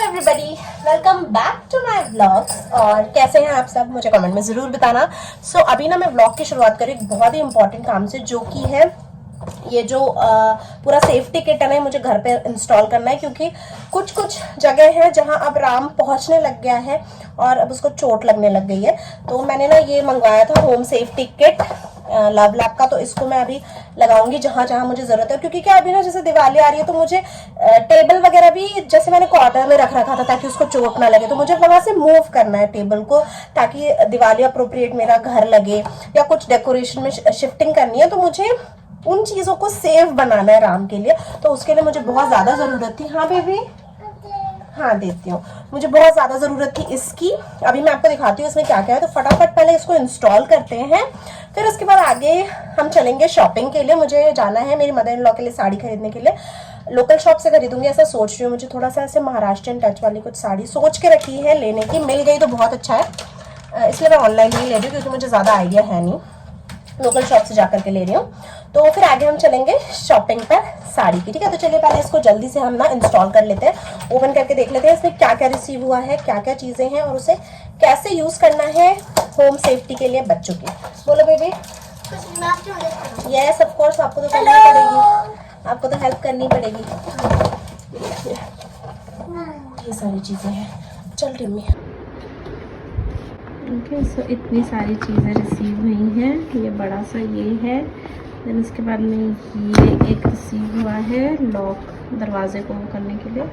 Everybody, welcome back to my vlogs. और कैसे हैं आप सब, मुझे कमेंट में ज़रूर बताना। अभी ना मैं व्लॉग की शुरुआत करी एक बहुत ही इंपॉर्टेंट काम से, जो कि है ये जो पूरा सेफ्टी किट है ना, मुझे घर पे इंस्टॉल करना है, क्योंकि कुछ कुछ जगह है जहां अब राम पहुंचने लग गया है और अब उसको चोट लगने लग गई है। तो मैंने ना ये मंगवाया था home safety kit love lab का। तो इसको मैं अभी लगाऊंगी जहां जहां मुझे जरूरत है, क्योंकि क्या अभी ना जैसे दिवाली आ रही है तो मुझे टेबल वगैरह भी जैसे मैंने कॉर्नर में रख रखा था ताकि उसको चोट ना लगे, तो मुझे वहां से मूव करना है टेबल को, ताकि दिवाली अप्रोप्रिएट मेरा घर लगे, या कुछ डेकोरेशन में शिफ्टिंग करनी है तो मुझे उन चीजों को सेफ बनाना है राम के लिए। तो उसके लिए मुझे बहुत ज्यादा जरूरत थी। हाँ बेबी, हाँ देती हूँ। मुझे बहुत ज्यादा जरूरत थी इसकी। अभी मैं आपको दिखाती हूँ इसमें क्या क्या है। तो फटाफट पहले इसको इंस्टॉल करते हैं, फिर उसके बाद आगे हम चलेंगे शॉपिंग के लिए। मुझे जाना है मेरी मदर इन लॉ के लिए साड़ी खरीदने के लिए। लोकल शॉप से खरीदूंगी ऐसा सोच रही हूँ। मुझे थोड़ा सा ऐसे महाराष्ट्रियन टच वाली कुछ साड़ी सोच के रखी है लेने की, मिल गई तो बहुत अच्छा है। इसलिए मैं ऑनलाइन ही ले रही हूँ, क्योंकि मुझे ज्यादा आइडिया है नहीं, लोकल शॉप से जाकर के ले रही हूँ। तो फिर आगे हम चलेंगे शॉपिंग पर साड़ी की। ठीक है, तो चलिए पहले इसको जल्दी से हम ना इंस्टॉल कर लेते हैं, ओपन करके देख लेते हैं इसमें क्या क्या रिसीव हुआ है, क्या क्या चीजें हैं और उसे कैसे यूज करना है होम सेफ्टी के लिए बच्चों की। बोलो बेबी। यस ऑफ कोर्स, आपको तो करनी पड़ेगी, आपको तो हेल्प करनी पड़ेगी। ये सारी चीजें हैं। चल टिम्मी। ओके, सो इतनी सारी चीज़ें रिसीव हुई हैं। ये बड़ा सा ये है, देन उसके बाद में ये एक रिसीव हुआ है लॉक, दरवाजे को करने के लिए।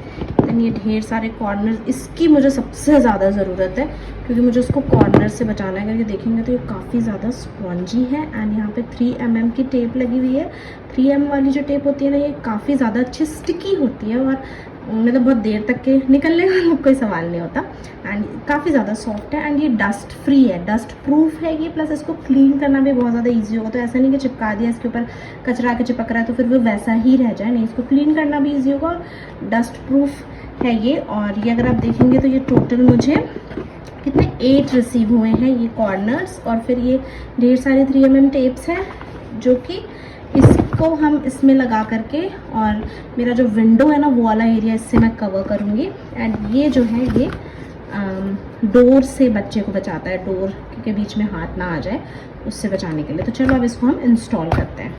देन ये ढेर सारे कॉर्नर, इसकी मुझे सबसे ज़्यादा ज़रूरत है क्योंकि मुझे उसको कॉर्नर से बचाना है। करके देखेंगे तो ये काफ़ी ज़्यादा स्पॉन्जी है एंड यहाँ पे 3mm की टेप लगी हुई है। 3M वाली जो टेप होती है ना, ये काफ़ी ज़्यादा अच्छी स्टिकी होती है और मतलब बहुत देर तक के निकलने का कोई सवाल नहीं होता एंड काफ़ी ज़्यादा सॉफ्ट है एंड ये डस्ट फ्री है, डस्ट प्रूफ है ये। प्लस इसको क्लीन करना भी बहुत ज़्यादा इजी होगा। तो ऐसा नहीं कि चिपका दिया इसके ऊपर कचरा के चिपक रहा है तो फिर वो वैसा ही रह जाए, नहीं, इसको क्लीन करना भी इजी होगा और डस्ट प्रूफ है ये। और ये अगर आप देखेंगे तो ये टोटल मुझे कितने 8 रिसीव हुए हैं ये कॉर्नर्स, और फिर ये ढेर सारे 3mm टेप्स हैं जो कि इसको हम इसमें लगा करके, और मेरा जो विंडो है ना वो वाला एरिया इससे मैं कवर करूँगी। एंड ये जो है ये डोर से बच्चे को बचाता है, डोर के बीच में हाथ ना आ जाए उससे बचाने के लिए। तो चलो अब इसको हम इंस्टॉल करते हैं।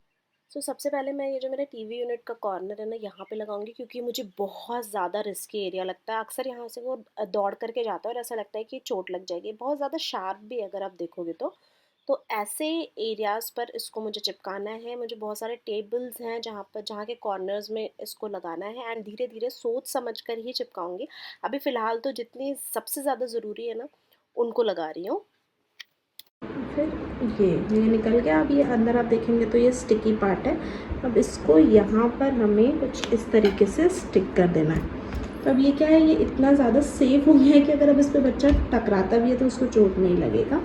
सबसे पहले मैं ये जो मेरा टीवी यूनिट का कॉर्नर है ना, यहाँ पे लगाऊंगी, क्योंकि मुझे बहुत ज़्यादा रिस्की एरिया लगता है। अक्सर यहाँ से वो दौड़ करके जाता है और ऐसा लगता है कि चोट लग जाएगी। बहुत ज़्यादा शार्प भी है अगर आप देखोगे तो ऐसे एरियाज़ पर इसको मुझे चिपकाना है। मुझे बहुत सारे टेबल्स हैं जहाँ के कॉर्नर्स में इसको लगाना है एंड धीरे धीरे सोच समझ कर ही चिपकाऊंगी। अभी फ़िलहाल तो जितनी सबसे ज़्यादा ज़रूरी है ना, उनको लगा रही हूँ। फिर ये निकल गया। अब ये अंदर आप देखेंगे तो ये स्टिकी पार्ट है। अब इसको यहाँ पर हमें कुछ इस तरीके से स्टिक कर देना है। तो अब ये क्या है, ये इतना ज़्यादा सेफ हो गया है कि अगर अब इस पर बच्चा टकराता भी है तो उसको चोट नहीं लगेगा।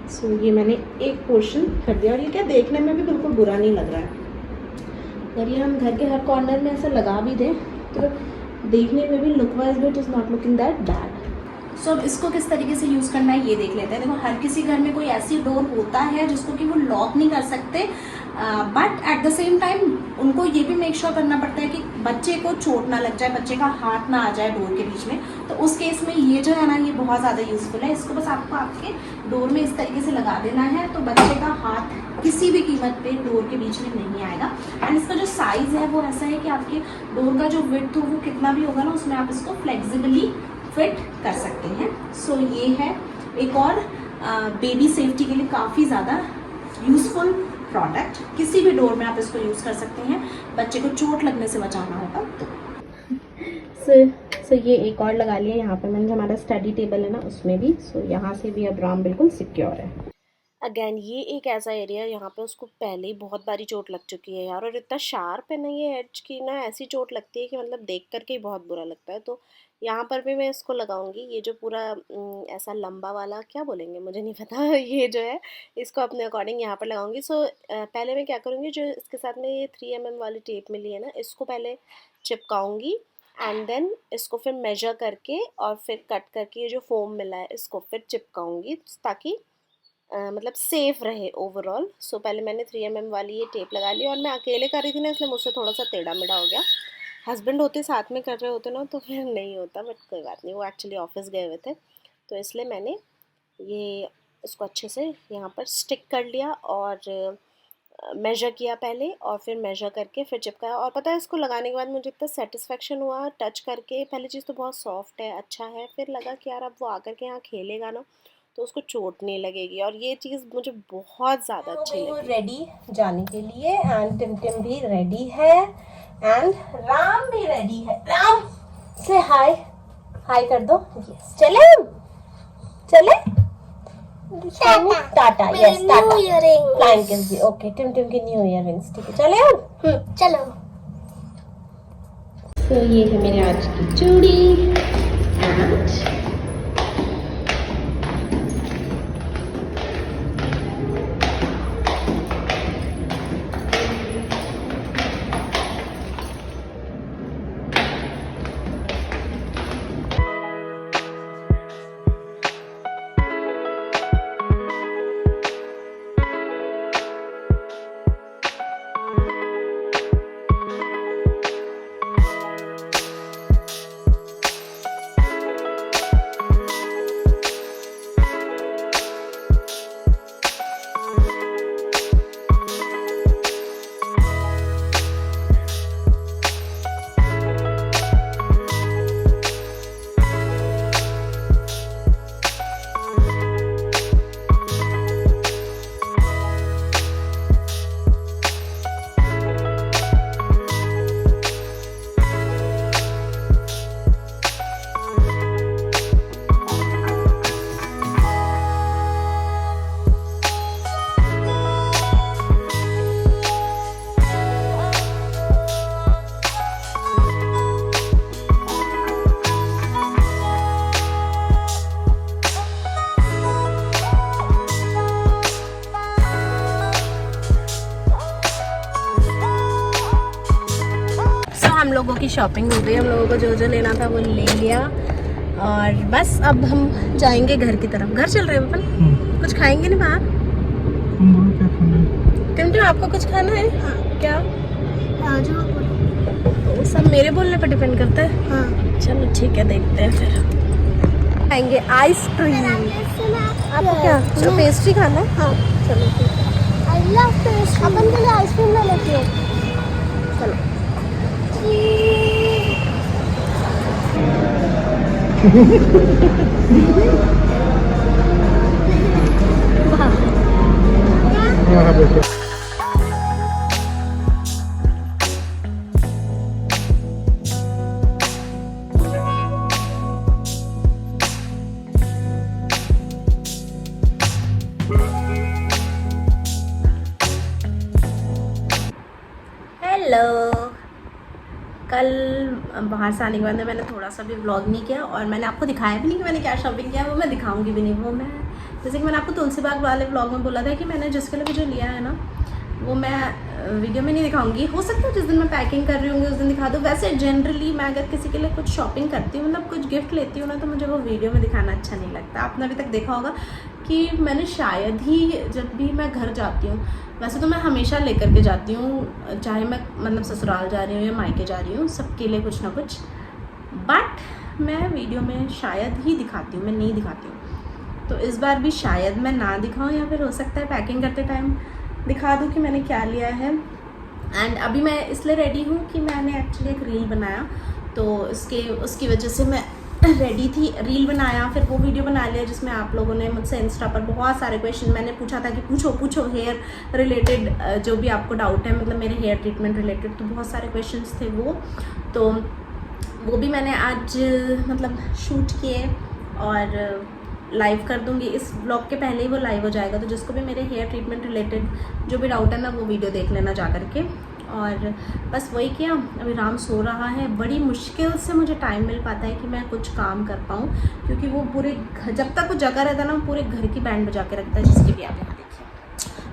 सो ये मैंने एक पोर्शन कर दिया और ये क्या देखने में भी बिल्कुल बुरा नहीं लग रहा है। अगर ये हम घर के हर कॉर्नर में ऐसा लगा भी दें तो देखने में भी look wise it is not looking that bad. अब इसको किस तरीके से यूज़ करना है ये देख लेते हैं। देखो, हर किसी घर में कोई ऐसी डोर होता है जिसको कि वो लॉक नहीं कर सकते, but at the same time उनको ये भी मेक श्योर करना पड़ता है कि बच्चे को चोट ना लग जाए, बच्चे का हाथ ना आ जाए डोर के बीच में। तो उस केस में ये जो है ना, ये बहुत ज़्यादा यूज़फुल है। इसको बस आपको आपके डोर में इस तरीके से लगा देना है तो बच्चे का हाथ किसी भी कीमत पे डोर के बीच में नहीं आएगा। एंड इसका जो साइज़ है वो ऐसा है कि आपके डोर का जो विड्थ हो वो कितना भी होगा ना, उसमें आप इसको फ्लेक्सिबली फिट कर सकते हैं। ये है एक और बेबी सेफ्टी के लिए काफ़ी ज़्यादा यूज़फुल प्रोडक्ट। किसी भी डोर में आप इसको यूज़ कर सकते हैं, बच्चे को चोट लगने से बचाना होगा तो। ये एक और लगा लिया यहाँ पे मैंने, जो हमारा स्टडी टेबल है ना उसमें भी। यहाँ से भी अब राम बिल्कुल सिक्योर है। अगेन ये एक ऐसा एरिया है यहाँ पे उसको पहले ही बहुत बारी चोट लग चुकी है यार, और इतना शार्प है ना ये एज की ना, ऐसी चोट लगती है कि मतलब देख करके ही बहुत बुरा लगता है। तो यहाँ पर भी मैं इसको लगाऊंगी। ये जो पूरा ऐसा लंबा वाला क्या बोलेंगे मुझे नहीं पता ये जो है इसको अपने अकॉर्डिंग यहाँ पर लगाऊंगी। पहले मैं क्या करूँगी, जो इसके साथ में ये 3mm वाली टेप मिली है ना, इसको पहले चिपकाऊंगी एंड देन इसको फिर मेजर करके और फिर कट करके ये जो फोम मिला है इसको फिर चिपकाऊंगी, ताकि मतलब सेफ रहे ओवरऑल। पहले मैंने 3mm वाली ये टेप लगा ली, और मैं अकेले कर रही थी ना इसलिए मुझसे थोड़ा सा टेढ़ा मेढ़ा हो गया। हस्बैंड होते साथ में कर रहे होते ना तो फिर नहीं होता, बट कोई बात नहीं, वो एक्चुअली ऑफिस गए हुए थे तो इसलिए मैंने ये इसको अच्छे से यहाँ पर स्टिक कर लिया और मेजर किया पहले और फिर मेजर करके फिर चिपकाया। और पता है इसको लगाने के बाद मुझे इतना सेटिस्फेक्शन हुआ टच करके। पहली चीज़ तो बहुत सॉफ्ट है, अच्छा है, फिर लगा कि यार अब वो आकर के यहाँ खेलेगा ना तो उसको चोट नहीं लगेगी, और ये चीज़ मुझे बहुत ज़्यादा अच्छी लगी। रेडी जाने के लिए एंड टिमटिम भी रेडी है एंड राम भी रेडी है। राम से हाय हाय कर दो। यस चले चले Tata. Yes Tata flying kiss भी। ओके टिमटिम की न्यू ईयर रिंग्स, ठीक है चले अब चलो। तो ये है मेरे आज की चूड़ी। हम लोगों की शॉपिंग हो गई, हम लोगों को जो जो लेना था वो ले लिया और बस अब हम जाएंगे घर की तरफ। घर चल रहे हैं अपन, कुछ खाएंगे नहीं बाहर? टिमटिम आपको कुछ खाना है? हाँ। क्या? वो सब मेरे बोलने पर डिपेंड करता है। हाँ। चलो ठीक है, देखते हैं फिर। खाएंगे आइसक्रीम। आपको क्या जो पेस्ट्री खाना है? हाँ चलो ठीक है। I love pastry. अपन के लिए आइसक्रीम ले लेती हूँ। चलो हेलो। कल बाहर से आने के बाद मैंने थोड़ा सा भी व्लॉग नहीं किया और मैंने आपको दिखाया भी नहीं कि मैंने क्या शॉपिंग किया, वो मैं दिखाऊंगी भी नहीं। वो मैं जैसे कि मैंने आपको तुलसी बाग वाले व्लॉग में बोला था कि मैंने जिसके लिए जो लिया है ना वो मैं वीडियो में नहीं दिखाऊंगी। हो सकता है जिस दिन मैं पैकिंग कर रही हूँगी उस दिन दिखा दूँ। वैसे जनरली मैं अगर किसी के लिए कुछ शॉपिंग करती हूँ, मतलब कुछ गिफ्ट लेती हूँ ना, तो मुझे वो वीडियो में दिखाना अच्छा नहीं लगता। आपने अभी तक देखा होगा कि मैंने शायद ही जब भी मैं घर जाती हूँ, वैसे तो मैं हमेशा लेकर के जाती हूँ, चाहे मैं मतलब ससुराल जा रही हूँ या मायके जा रही हूँ, सबके लिए कुछ ना कुछ, बट मैं वीडियो में शायद ही दिखाती हूँ, मैं नहीं दिखाती हूँ। तो इस बार भी शायद मैं ना दिखाऊँ या फिर हो सकता है पैकिंग करते टाइम दिखा दूँ कि मैंने क्या लिया है। एंड अभी मैं इसलिए रेडी हूँ कि मैंने एक्चुअली एक रील बनाया, तो उसकी वजह से मैं रेडी थी। रील बनाया, फिर वो वीडियो बना लिया जिसमें आप लोगों ने मुझसे इंस्टा पर बहुत सारे क्वेश्चन मैंने पूछा था कि पूछो हेयर रिलेटेड जो भी आपको डाउट है, मतलब मेरे हेयर ट्रीटमेंट रिलेटेड, तो बहुत सारे क्वेश्चंस थे तो वो भी मैंने आज मतलब शूट किए और लाइव कर दूंगी। इस ब्लॉग के पहले ही वो लाइव हो जाएगा, तो जिसको भी मेरे हेयर ट्रीटमेंट रिलेटेड जो भी डाउट है ना, वो वीडियो देख लेना जा करके। और बस वही किया। अभी राम सो रहा है, बड़ी मुश्किल से मुझे टाइम मिल पाता है कि मैं कुछ काम कर पाऊँ, क्योंकि वो पूरे जब तक वो जगह रहता है ना, पूरे घर की बैंड बजा के रखता है, जिसकी भी आप यहाँ देखिए।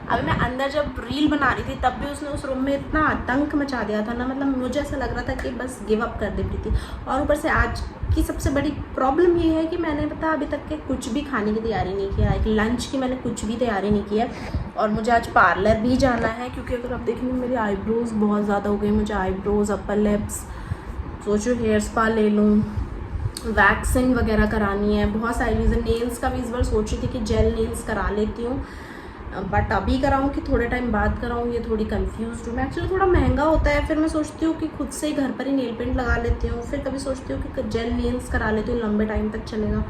अभी मैं अंदर जब रील बना रही थी तब भी उसने उस रूम में इतना आतंक मचा दिया था ना, मतलब मुझे ऐसा लग रहा था कि बस गिव अप कर दे रही थी। और ऊपर से आज की सबसे बड़ी प्रॉब्लम ये है कि मैंने अभी तक के कुछ भी खाने की तैयारी नहीं किया, एक लंच की मैंने कुछ भी तैयारी नहीं किया। और मुझे आज पार्लर भी जाना है, क्योंकि अगर आप देखेंगे मेरी आईब्रोज़ बहुत ज़्यादा हो गई। मुझे आईब्रोज़, अपर लिप्स, सोचो हेयर स्पा ले लूँ, वैक्सिंग वगैरह करानी है, बहुत सारी चीज़ें। नेल्स का भी इस बार सोच रही थी कि जेल नेल्स करा लेती हूँ, बट अभी कराऊँ कि थोड़े टाइम बाद कराऊँ, ये थोड़ी कंफ्यूज हूँ मैं। एक्चुअली थोड़ा महंगा होता है, फिर मैं सोचती हूँ कि खुद से ही घर पर ही नेल पेंट लगा लेती हूँ, फिर कभी सोचती हूँ कि जेल नेल्स करा लेती हूँ, लंबे टाइम तक चलेगा।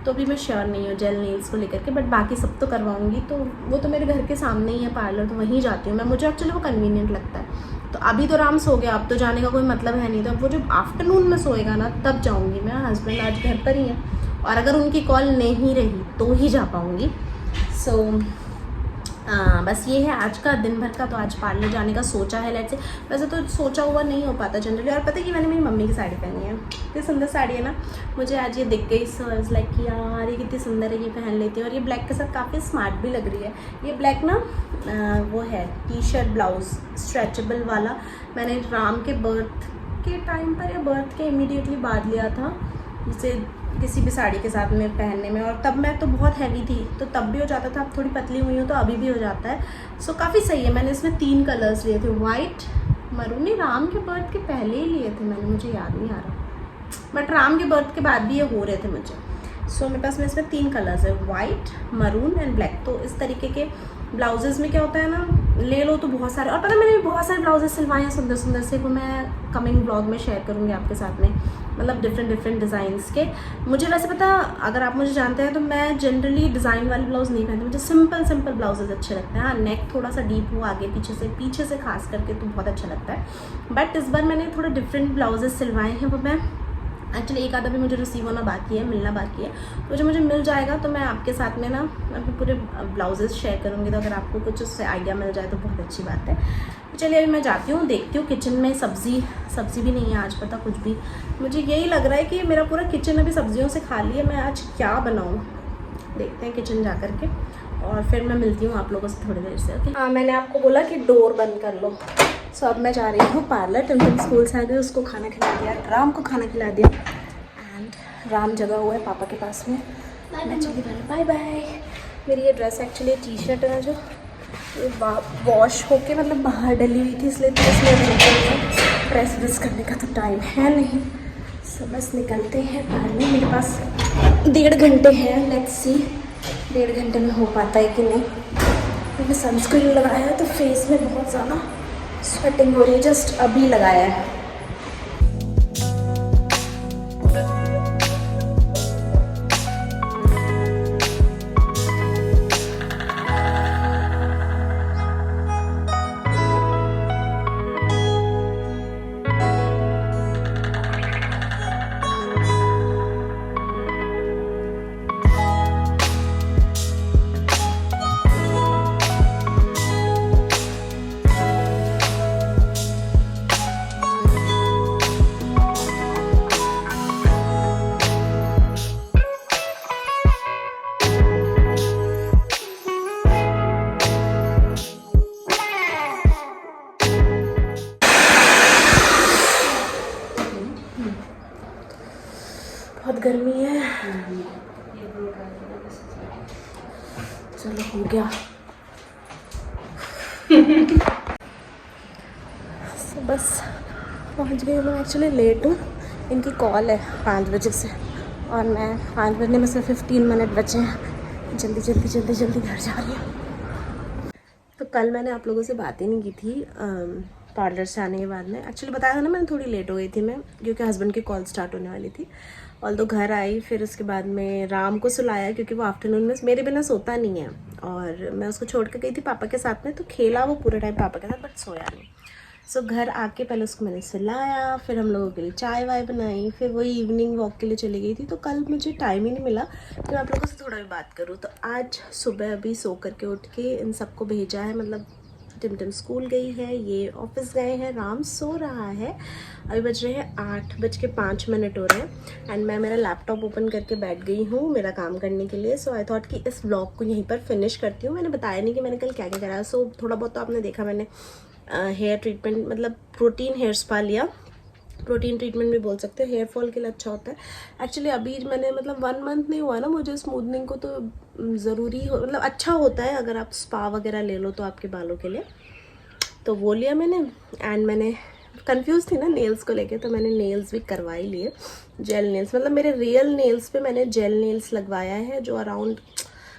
तो अभी मैं श्योर नहीं हूँ जेल नेल्स को लेकर के, बट बाकी सब तो करवाऊँगी। तो वो तो मेरे घर के सामने ही है पार्लर, तो वहीं जाती हूँ मैं, मुझे एक्चुअली वो कन्वीनियंट लगता है। तो अभी तो राम सो गया, अब तो जाने का कोई मतलब है नहीं, तो अब वो जब आफ्टरनून में सोएगा ना तब जाऊँगी मैं। हस्बैंड आज घर पर ही है, और अगर उनकी कॉल नहीं रही तो ही जा पाऊँगी। सो बस ये है आज का दिन भर का। तो आज पार्लर जाने का सोचा है, लेट्स से। वैसे तो सोचा हुआ नहीं हो पाता जनरली। और पता है कि मैंने मेरी मम्मी की साड़ी पहनी है, इतनी सुंदर साड़ी है ना, मुझे आज ये दिख गई। सो इज़ लाइक कि यार ये कितनी सुंदर है, ये पहन लेती हूँ। और ये ब्लैक के साथ काफ़ी स्मार्ट भी लग रही है। ये ब्लैक ना वो है टी शर्ट ब्लाउज़ स्ट्रेचेबल वाला, मैंने राम के बर्थ के टाइम पर या बर्थ के इमीडिएटली बाद लिया था, जिसे किसी भी साड़ी के साथ में पहनने में। और तब मैं तो बहुत हैवी थी, तो तब भी हो जाता था। अब थोड़ी पतली हुई हूँ तो अभी भी हो जाता है। सो काफ़ी सही है। मैंने इसमें 3 कलर्स लिए थे, वाइट, मरून। नहीं, राम के बर्थ के पहले ही लिए थे मैंने, मुझे याद नहीं आ रहा, बट राम के बर्थ के बाद भी ये हो रहे थे मुझे। सो मेरे पास में इसमें 3 कलर्स है, वाइट, मरून एंड ब्लैक। तो इस तरीके के ब्लाउजेज़ में क्या होता है ना, ले लो तो बहुत सारे। और पता है मैंने भी बहुत सारे ब्लाउजेज सिलवाए हैं सुंदर सुंदर से, वो मैं कमिंग ब्लॉग में शेयर करूँगी आपके साथ में, मतलब डिफरेंट डिज़ाइंस के। मुझे वैसे पता, अगर आप मुझे जानते हैं तो मैं जनरली डिज़ाइन वाले ब्लाउज़ नहीं पहनती, मुझे सिंपल ब्लाउजेज अच्छे लगते हैं। हाँ, नेक थोड़ा सा डीप हो आगे पीछे से खास करके तो बहुत अच्छा लगता है। बट इस बार मैंने थोड़े डिफरेंट ब्लाउजेज सिलवाए हैं, वो मैं एक्चुअली एक आधा भी मुझे रिसीव होना बाकी है, मिलना बाकी है। तो जो मुझे मिल जाएगा तो मैं आपके साथ में ना अपने पूरे ब्लाउजेस शेयर करूँगी। तो अगर आपको कुछ उससे आइडिया मिल जाए तो बहुत अच्छी बात है। चलिए अभी मैं जाती हूँ, देखती हूँ किचन में सब्ज़ी भी नहीं है आज, पता कुछ भी। मुझे यही लग रहा है कि मेरा पूरा किचन अभी सब्जियों से खाली है। मैं आज क्या बनाऊँ, देखते हैं किचन जा कर के, और फिर मैं मिलती हूँ आप लोगों से थोड़ी देर से। ओके। हाँ, मैंने आपको बोला कि डोर बंद कर लो। सो अब मैं जा रही हूँ पार्लर। टिमटिम स्कूल से आ गए, उसको खाना खिला दिया, राम को खाना खिला दिया, एंड राम जगह हुआ है पापा के पास में। मैं चली बाय बाय। मेरी ये ड्रेस एक्चुअली टी शर्ट है ना, जो वॉश होके मतलब बाहर डली हुई थी, इसलिए तो इसमें प्रेस करने का तो टाइम है नहीं। सो बस निकलते हैं पार्लर। मेरे पास 1.5 घंटे हैं, लेट्स सी 1.5 घंटे में हो पाता है कि नहीं। मैंने सनस्क्रीन लगाया है तो फेस में बहुत ज़्यादा स्वेटिंग हो रही है, जस्ट अभी लगाया है। बहुत गर्मी है। चलो हो गया। तो बस पहुंच गई हूँ। एक्चुअली लेट हूँ, इनकी कॉल है 5 बजे से, और मैं 5 बजने में से 15 मिनट बचे हैं। जल्दी घर जा रही हूँ। तो कल मैंने आप लोगों से बात ही नहीं की थी पार्लर से आने के बाद में। एक्चुअली बताया था ना, मैंने थोड़ी लेट हो गई थी मैं, क्योंकि हस्बैंड की कॉल स्टार्ट होने वाली थी। और तो घर आई, फिर उसके बाद में राम को सुलाया, क्योंकि वो आफ्टरनून में मेरे बिना सोता नहीं है, और मैं उसको छोड़ के गई थी पापा के साथ में, तो खेला वो पूरे टाइम पापा के साथ, बट सोया नहीं। सो घर आके पहले उसको मैंने सुलाया, फिर हम लोगों के लिए चाय वाय बनाई, फिर वही इवनिंग वॉक के लिए चली गई थी। तो कल मुझे टाइम ही नहीं मिला कि मैं आप लोगों से थोड़ा भी बात करूँ। तो आज सुबह अभी सो करके उठ के इन सबको भेजा है, मतलब टिमटिम स्कूल गई है, ये ऑफिस गए हैं, राम सो रहा है। अभी बज रहे हैं 8:05 हो रहे हैं, एंड मैं मेरा लैपटॉप ओपन करके बैठ गई हूँ मेरा काम करने के लिए। सो आई थॉट कि इस व्लॉग को यहीं पर फिनिश करती हूँ। मैंने बताया नहीं कि मैंने कल क्या क्या करा। सो थोड़ा बहुत तो आपने देखा, मैंने हेयर ट्रीटमेंट, मतलब प्रोटीन हेयर स्पा लिया। प्रोटीन ट्रीटमेंट भी बोल सकते हो, हेयर फॉल के लिए अच्छा होता है। एक्चुअली अभी मैंने मतलब 1 मंथ नहीं हुआ ना मुझे स्मूथनिंग को, तो ज़रूरी हो, मतलब अच्छा होता है अगर आप स्पा वगैरह ले लो तो आपके बालों के लिए। तो वो लिया मैंने, एंड मैंने कंफ्यूज थी ना नेल्स को लेके, तो मैंने नेल्स भी करवा ही लिए, जेल नेल्स। मतलब मेरे रियल नेल्स पे मैंने जेल नेल्स लगवाया है, जो अराउंड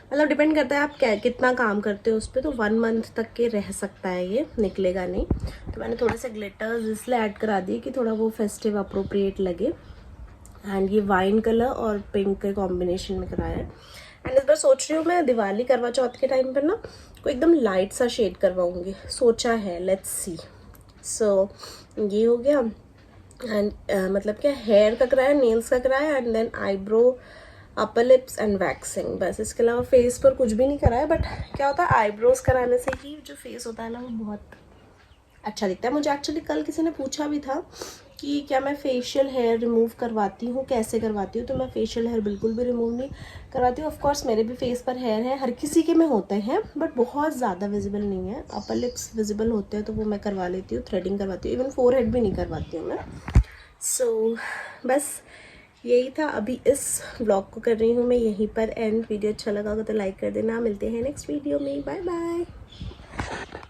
मतलब डिपेंड करता है आप क्या कितना काम करते हो उस पर, तो 1 मंथ तक के रह सकता है, ये निकलेगा नहीं। तो मैंने थोड़े से ग्लिटर्स इसलिए ऐड करा दिए कि थोड़ा वो फेस्टिव अप्रोप्रिएट लगे। एंड ये वाइन कलर और पिंक के कॉम्बिनेशन में कराया है। एंड इस बार सोच रही हूँ मैं दिवाली करवा चौथ के टाइम पर ना कोई एकदम लाइट सा शेड करवाऊँगी, सोचा है, लेट्स सी। सो ये हो गया। एंड मतलब क्या हेयर का कराया, नेल्स का कराया, and then eyebrow, upper lips and waxing, बस। इसके अलावा फेस पर कुछ भी नहीं कराया। बट क्या होता है आईब्रोज कराने से ही जो फेस होता है ना वो बहुत अच्छा दिखता है। मुझे एक्चुअली कल किसी ने पूछा भी था कि क्या मैं फेशियल हेयर रिमूव करवाती हूँ, कैसे करवाती हूँ। तो मैं फेशियल हेयर बिल्कुल भी रिमूव नहीं करवाती हूँ। ऑफकोर्स मेरे भी फेस पर हेयर है, हर किसी के में होते हैं, बट बहुत ज़्यादा विजिबल नहीं है। अपर लिप्स विजिबल होते हैं तो वो मैं करवा लेती हूँ, थ्रेडिंग करवाती हूँ। इवन फोरहेड भी नहीं करवाती हूँ मैं। सो बस यही था। अभी इस व्लॉग को कर रही हूँ मैं यहीं पर एंड। वीडियो अच्छा लगा होगा तो लाइक कर देना। मिलते हैं नेक्स्ट वीडियो में, बाय बाय।